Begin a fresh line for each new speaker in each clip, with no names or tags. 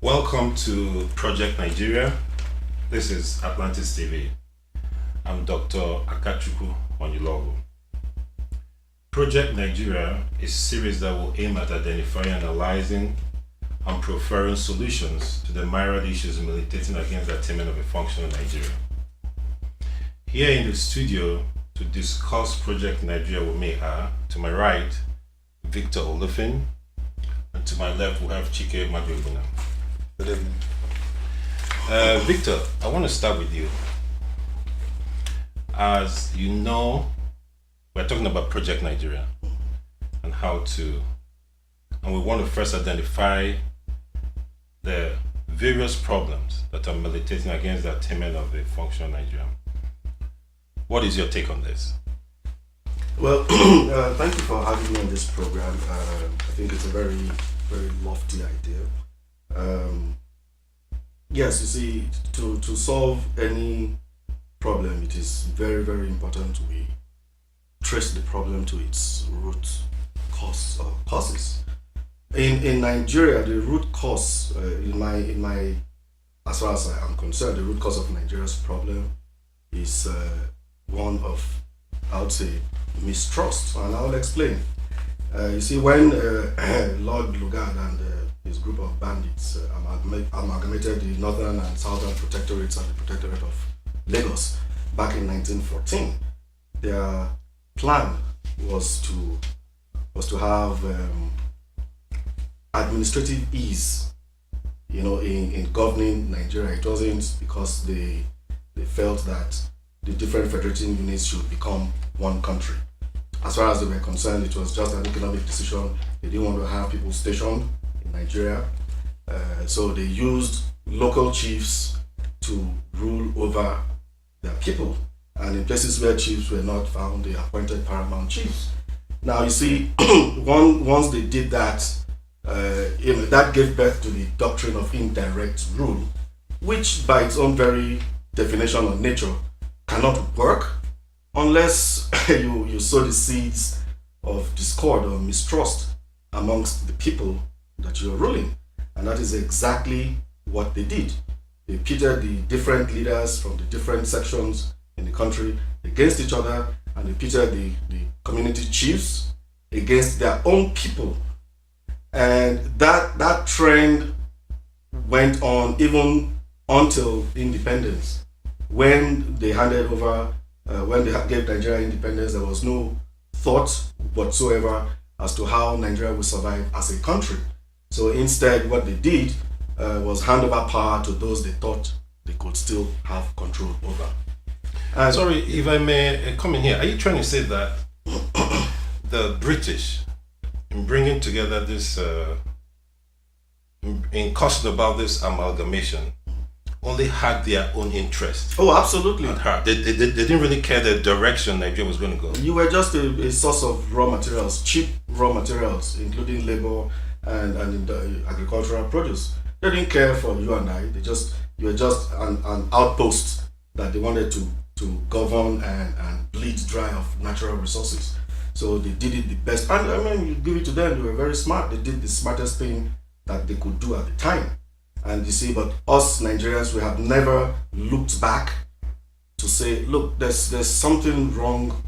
Welcome to Project Nigeria. This is AtlantisTv. I'm Dr. Akachukwu Onyulogo. Project Nigeria is a series that will aim at identifying, analyzing, and proffering solutions to the myriad issues militating against the attainment of a functional Nigeria. Here in the studio to discuss Project Nigeria with me are, to my right, Victor Olufin, and to my left we have Chike Madriobuna.
Good evening.
Victor, I want to start with you. As you know, we're talking about Project Nigeria and and we want to first identify the various problems that are militating against the attainment of a functional Nigeria. What is your take on this?
Well, thank you for having me on this program. I think it's a very, very lofty idea. Yes, you see, to solve any problem, it is very, very important we trace the problem to its root cause or causes. In Nigeria, the root cause, as far as I am concerned, the root cause of Nigeria's problem is one of, I would say, mistrust, and I'll explain. You see, when Lord Lugard and his group of bandits amalgamated the northern and southern protectorates and the protectorate of Lagos back in 1914, their plan was to have administrative ease, in governing Nigeria. It wasn't because they felt that the different federating units should become one country. As far as they were concerned, it was just an economic decision. They didn't want to have people stationed in Nigeria. So they used local chiefs to rule over their people. And in places where chiefs were not found, they appointed paramount chiefs. Now you see, once they did that, that gave birth to the doctrine of indirect rule, which by its own very definition or nature cannot work unless you sow the seeds of discord or mistrust amongst the people that you are ruling. And that is exactly what they did. They pitted the different leaders from the different sections in the country against each other, and they pitted the community chiefs against their own people. And that trend went on even until independence. When they handed over, when they gave Nigeria independence, there was no thought whatsoever as to how Nigeria would survive as a country. So instead, what they did was hand over power to those they thought they could still have control over. And
sorry, if I may come in here, are you trying to say that the British, in bringing together this, in costing about this amalgamation, only had their own interest?
Oh, absolutely.
At heart. They didn't really care the direction Nigeria was going to go.
You were just a source of raw materials, cheap raw materials, including labor and the agricultural produce. They didn't care for you and I. You were just an outpost that they wanted to govern and bleed dry of natural resources. So they did it the best. And I mean, you give it to them, they were very smart. They did the smartest thing that they could do at the time. And you see, but us Nigerians, we have never looked back to say, look, there's something wrong.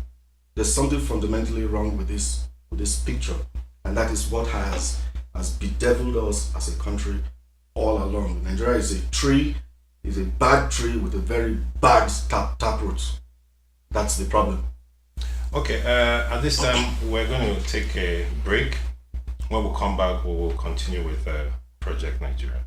There's something fundamentally wrong with this picture. And that is what has bedeviled us as a country all along. Nigeria is a bad tree with a very bad taproot. That's the problem.
Okay, at this time, we're going to take a break. When we come back, we will continue with Project Nigeria.